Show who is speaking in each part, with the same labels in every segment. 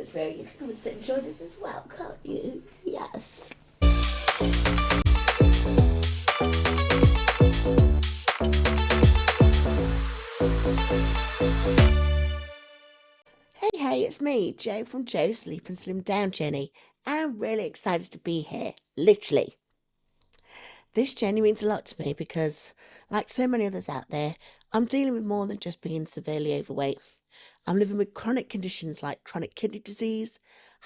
Speaker 1: this way. You can come and sit and join us as well, can't you? Yes. Hey, it's me, Jo from Jo Sleep and Slim Down Journey, and I'm really excited to be here, literally. This journey means a lot to me because, like so many others out there, I'm dealing with more than just being severely overweight. I'm living with chronic conditions like chronic kidney disease,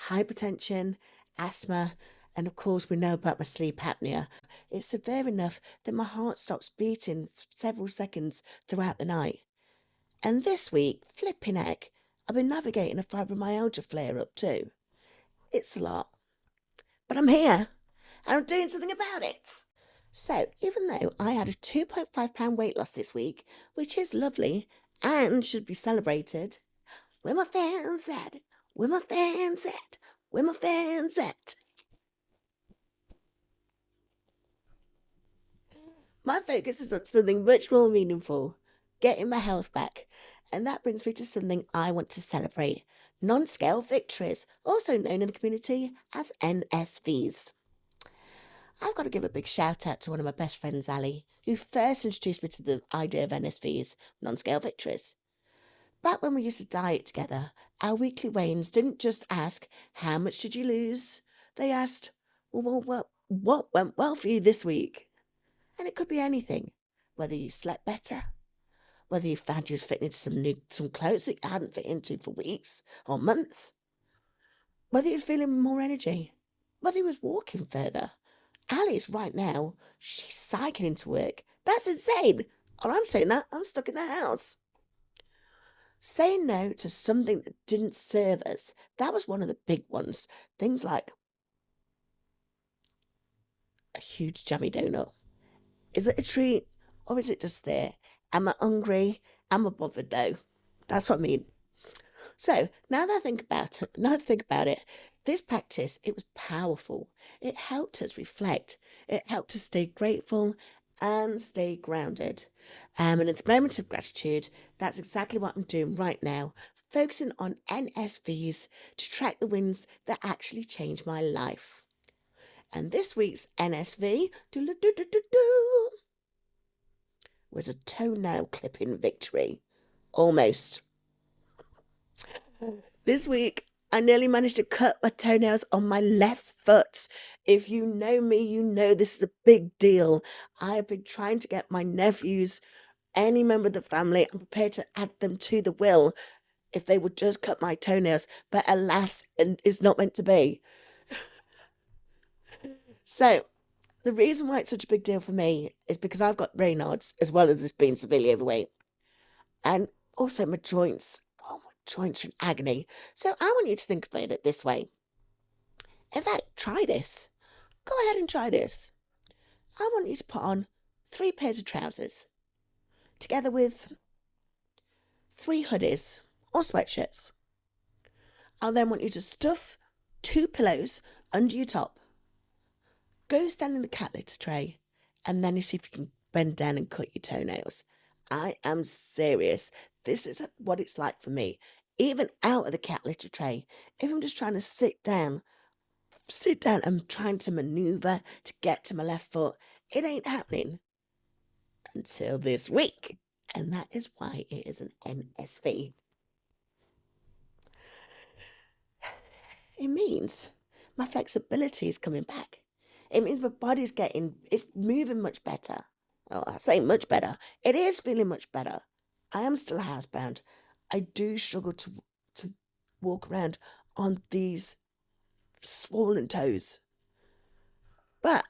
Speaker 1: hypertension, asthma, and of course we know about my sleep apnea. It's severe enough that my heart stops beating for several seconds throughout the night. And this week, flipping heck, I've been navigating a fibromyalgia flare-up too. It's a lot. But I'm here, and I'm doing something about it. So, even though I had a 2.5 pound weight loss this week, which is lovely and should be celebrated, where my fans at? Where my fans at? Where my fans at? My focus is on something much more meaningful, getting my health back. And that brings me to something I want to celebrate, non-scale victories, also known in the community as NSVs. I've got to give a big shout out to one of my best friends, Ali, who first introduced me to the idea of NSVs, non-scale victories. Back when we used to diet together, our weekly weigh-ins didn't just ask, how much did you lose? They asked, what went well for you this week? And it could be anything, whether you slept better, whether you found you was fitting into some clothes that you hadn't fit into for weeks or months, whether you're feeling more energy, whether you was walking further. Alice right now, she's cycling to work. That's insane. Or I'm saying that, I'm stuck in the house. Saying no to something that didn't serve us, that was one of the big ones. Things like a huge jammy donut. Is it a treat or is it just there? Am I hungry? Am I bothered though? That's what I mean. So now that I think about it, this practice, it was powerful. It helped us reflect. It helped us stay grateful and stay grounded. And in the moment of gratitude, that's exactly what I'm doing right now, focusing on NSVs to track the wins that actually changed my life. And this week's NSV was a toenail clipping victory. Almost. This week, I nearly managed to cut my toenails on my left foot. If you know me, you know this is a big deal. I have been trying to get my nephews, any member of the family, I'm prepared to add them to the will if they would just cut my toenails. But alas, it's not meant to be. So, the reason why it's such a big deal for me is because I've got Raynaud's as well as this being severely overweight. And also my joints. Oh, my joints are in agony. So I want you to think about it this way. In fact, try this. Go ahead and try this. I want you to put on 3 pairs of trousers, together with 3 hoodies or sweatshirts. I'll then want you to stuff 2 pillows under your top. Go stand in the cat litter tray, and then you see if you can bend down and cut your toenails. I am serious. This is what it's like for me. Even out of the cat litter tray, if I'm just trying to sit down and trying to maneuver to get to my left foot, it ain't happening until this week. And that is why it is an NSV. It means my flexibility is coming back. It means my body's it's moving much better. Oh, I say much better. It is feeling much better. I am still housebound. I do struggle to walk around on these swollen toes. But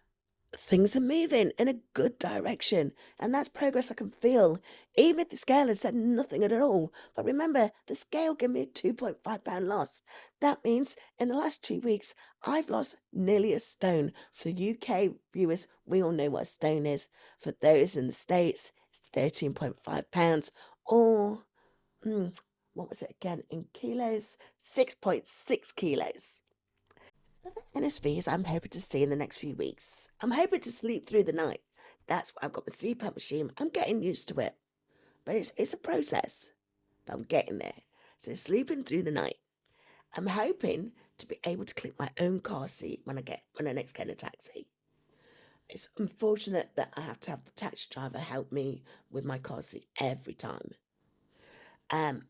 Speaker 1: things are moving in a good direction, and that's progress I can feel, even if the scale has said nothing at all. But remember, the scale gave me a 2.5 pound loss. That means in the last 2 weeks, I've lost nearly a stone. For UK viewers, we all know what a stone is. For those in the States, it's 13.5 pounds, or what was it again in kilos? 6.6 kilos. NSVs I'm hoping to see in the next few weeks. I'm hoping to sleep through the night. That's why I've got my CPAP machine. I'm getting used to it. But it's a process. But I'm getting there. So sleeping through the night. I'm hoping to be able to clip my own car seat when I next get in a taxi. It's unfortunate that I have to have the taxi driver help me with my car seat every time. Um,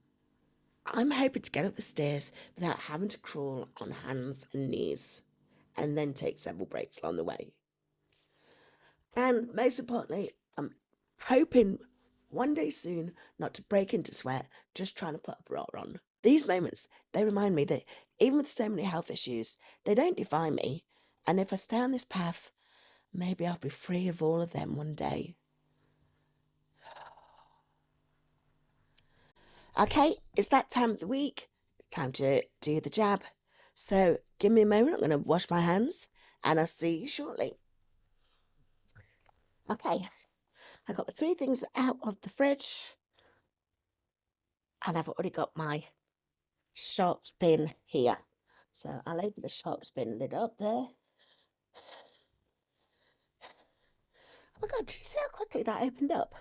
Speaker 1: I'm hoping to get up the stairs without having to crawl on hands and knees and then take several breaks along the way. And most importantly, I'm hoping one day soon not to break into sweat just trying to put a bra on. These moments, they remind me that even with so many health issues, they don't define me. And if I stay on this path, maybe I'll be free of all of them one day. Okay, it's that time of the week. It's time to do the jab. So give me a moment. I'm going to wash my hands and I'll see you shortly. Okay, I got the three things out of the fridge and I've already got my sharps bin here. So I'll open the sharps bin lid up there. Oh my God, did you see how quickly that opened up?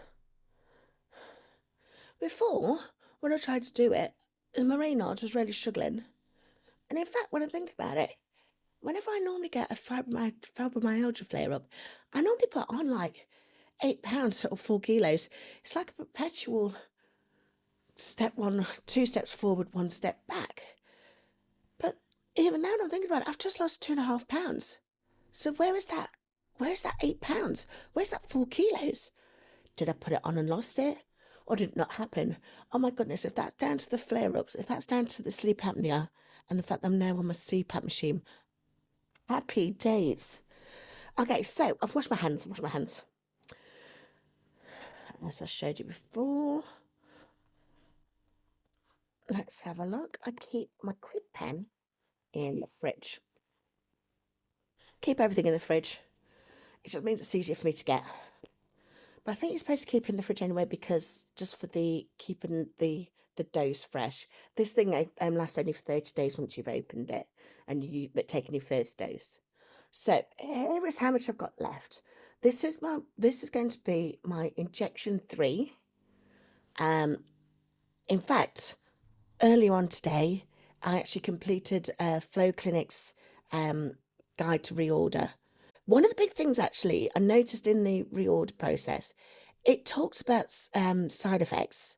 Speaker 1: Before, when I tried to do it, my Raynaud was really struggling. And in fact, when I think about it, whenever I normally get a fibromyalgia flare up, I normally put on like 8 pounds or 4 kilos. It's like a perpetual step one, 2 steps forward, 1 step back. But even now, I'm thinking about it, I've just lost 2.5 pounds. So where is that? Where's that 8 pounds? Where's that 4 kilos? Did I put it on and lost it? Or did it not happen? Oh my goodness, if that's down to the flare-ups, if that's down to the sleep apnea and the fact that I'm now on my CPAP machine, happy days. Okay, so I've washed my hands, As I showed you before. Let's have a look. I keep my quick pen in the fridge. Keep everything in the fridge. It just means it's easier for me to get. But I think you're supposed to keep it in the fridge anyway because just for the keeping the dose fresh. This thing lasts only for 30 days once you've opened it and you've taken your first dose. So here is how much I've got left. This is going to be my injection 3. In fact, earlier on today, I actually completed Flow Clinic's guide to reorder. One of the big things actually I noticed in the reorder process, it talks about side effects.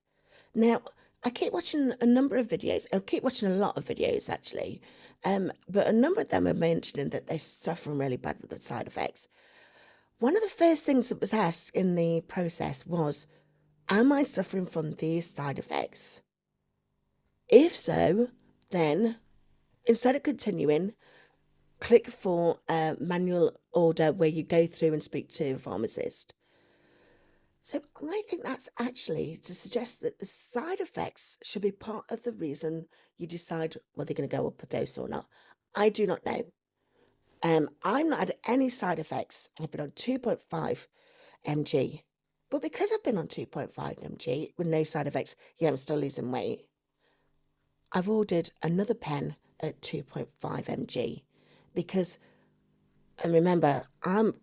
Speaker 1: Now, I keep watching a number of videos. I keep watching a lot of videos actually, but a number of them are mentioning that they're suffering really bad with the side effects. One of the first things that was asked in the process was, am I suffering from these side effects? If so, then instead of continuing, click for a manual order where you go through and speak to a pharmacist. So I think that's actually to suggest that the side effects should be part of the reason you decide whether you're going to go up a dose or not. I do not know. I've not had any side effects. I've been on 2.5 mg. But because I've been on 2.5 mg with no side effects, yeah, I'm still losing weight. I've ordered another pen at 2.5 mg because, and remember, I'm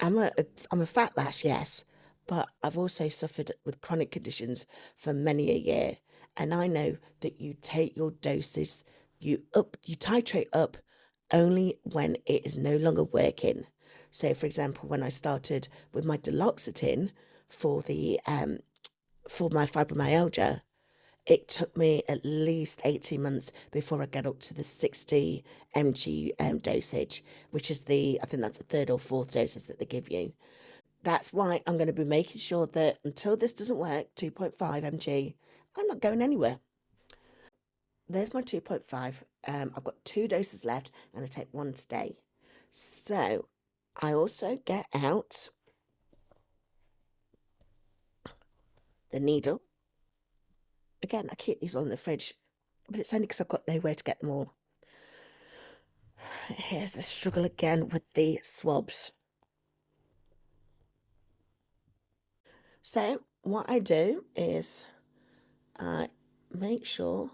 Speaker 1: a fat lass, yes, but I've also suffered with chronic conditions for many a year, and I know that you take your doses, you titrate up only when it is no longer working. So, for example, when I started with my duloxetine for my fibromyalgia, it took me at least 18 months before I get up to the 60 mg dosage, which is I think that's the third or fourth doses that they give you. That's why I'm going to be making sure that until this doesn't work, 2.5 mg, I'm not going anywhere. There's my 2.5. I've got 2 doses left and I take 1 today. So I also get out the needle. Again, I keep these all in the fridge, but it's only because I've got nowhere to get them all. Here's the struggle again with the swabs. So what I do is I make sure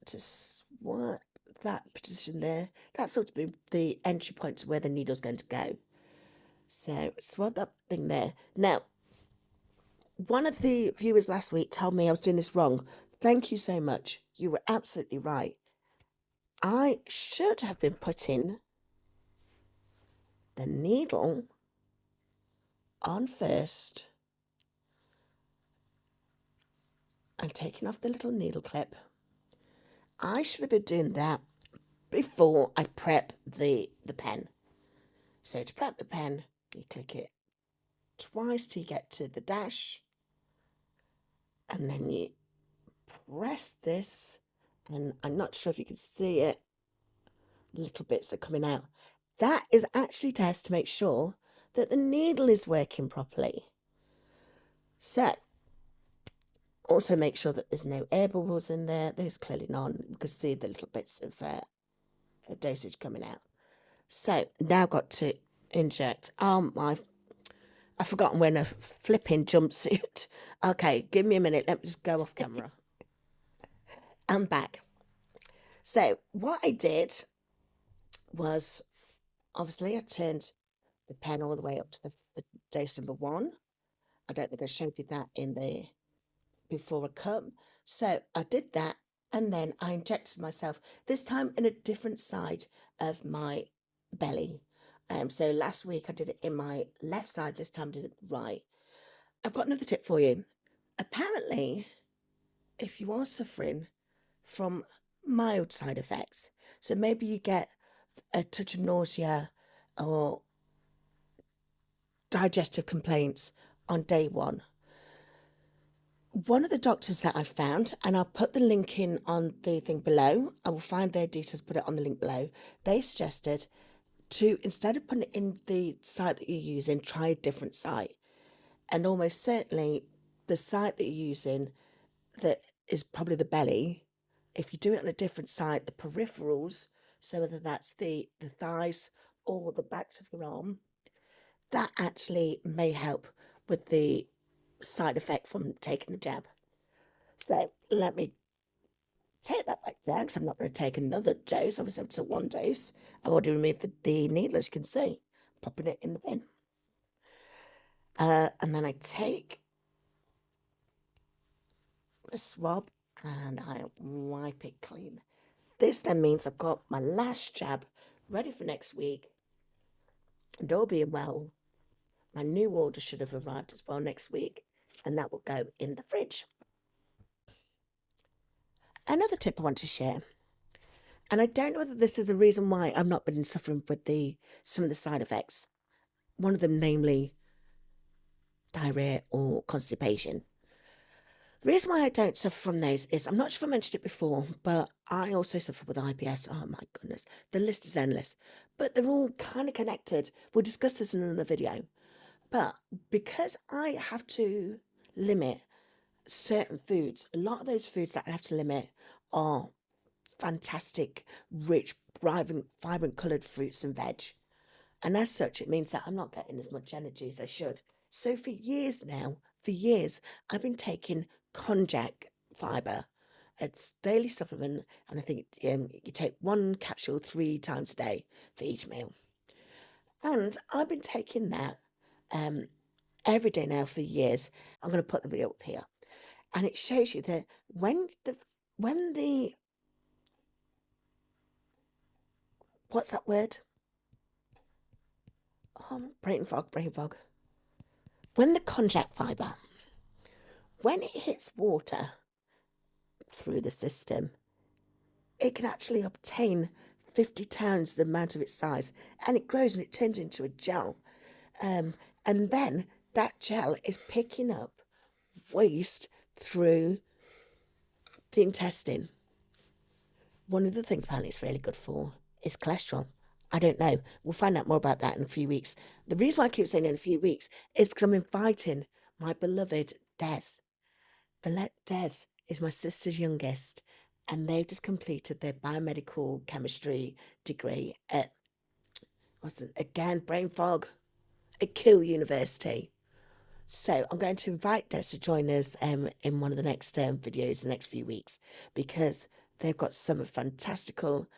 Speaker 1: to swab that position there. That's sort of be the entry point to where the needle's going to go. So swab that thing there. Now, one of the viewers last week told me I was doing this wrong. Thank you so much. You were absolutely right. I should have been putting the needle on first and taking off the little needle clip. I should have been doing that before I prep the pen. So to prep the pen, you click it twice till you get to the dash, and then you press this, and I'm not sure if you can see it, little bits are coming out. That is actually to test to make sure that the needle is working properly. So also make sure that there's no air bubbles in there. There's clearly none. You can see the little bits of dosage coming out. So now I've got to inject. I've forgotten wearing a flipping jumpsuit. Okay, give me a minute. Let me just go off camera. I'm back. So what I did was, obviously, I turned the pen all the way up to the dose number 1. I don't think I showed you that in the before a cup. So I did that, and then I injected myself, this time in a different side of my belly. So last week I did it in my left side, this time I did it right. I've got another tip for you. Apparently, if you are suffering from mild side effects, so maybe you get a touch of nausea or digestive complaints on day 1, one of the doctors that I found, and I'll put the link in on the thing below, I will find their details, put it on the link below. They suggested to, instead of putting it in the site that you're using, try a different site. And almost certainly the site that you're using, that is probably the belly, if you do it on a different site, the peripherals, so whether that's the thighs or the backs of your arm, that actually may help with the side effect from taking the jab. So let me take that back down, because I'm not going to take another dose. Obviously, it's a 1 dose. I've already removed the needle, as you can see, popping it in the bin. And then I take a swab and I wipe it clean. This then means I've got my last jab ready for next week. And all being well, my new order should have arrived as well next week, and that will go in the fridge. Another tip I want to share, and I don't know whether this is the reason why I've not been suffering with some of the side effects. One of them, namely diarrhea or constipation. The reason why I don't suffer from those is, I'm not sure if I mentioned it before, but I also suffer with IBS. Oh my goodness, the list is endless, but they're all kind of connected. We'll discuss this in another video. But because I have to limit certain foods, a lot of those foods that I have to limit are fantastic, rich, vibrant coloured fruits and veg. And as such, it means that I'm not getting as much energy as I should. So for years now, I've been taking konjac fibre. It's daily supplement, and I think you take 1 capsule 3 times a day for each meal. And I've been taking that every day now for years. I'm going to put the video up here, and it shows you that when the what's that word? Brain fog. When the konjac fibre, when it hits water through the system, it can actually obtain 50 times the amount of its size, and it grows and it turns into a gel. And then that gel is picking up waste through the intestine. One of the things apparently it's really good for is cholesterol. I don't know. We'll find out more about that in a few weeks. The reason why I keep saying in a few weeks is because I'm inviting my beloved Des. Des is my sister's youngest, and they've just completed their biomedical chemistry degree at, again, brain fog, at Keele University. So I'm going to invite Des to join us in one of the next videos in the next few weeks, because they've got some fantastical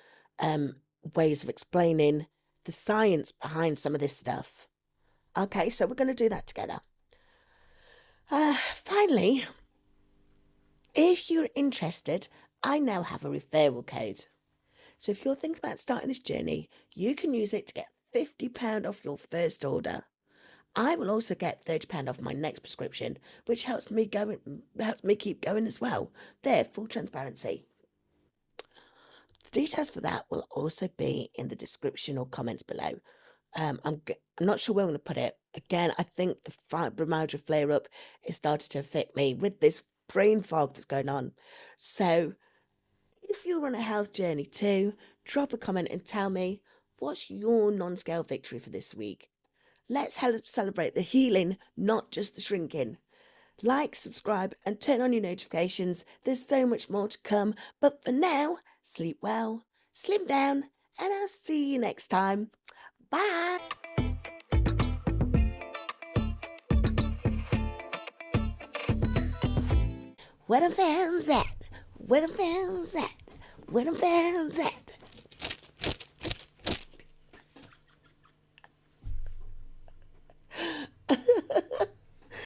Speaker 1: ways of explaining the science behind some of this stuff. Okay, so we're going to do that together. Finally, If you're interested, I now have a referral code. So if you're thinking about starting this journey, you can use it to get £50 off your first order. I will also get £30 off my next prescription, which helps me keep going as well. There, full transparency. The details for that will also be in the description or comments below. I'm not sure where I'm going to put it. Again, I think the fibromyalgia flare up is starting to affect me with this brain fog that's going on. So if you're on a health journey too, drop a comment and tell me what's your non-scale victory for this week. Let's help celebrate the healing, not just the shrinking. Like, subscribe, and turn on your notifications. There's so much more to come. But for now, sleep well, slim down, and I'll see you next time. Bye. Where the fans at? Where the fans at? Where the fans at?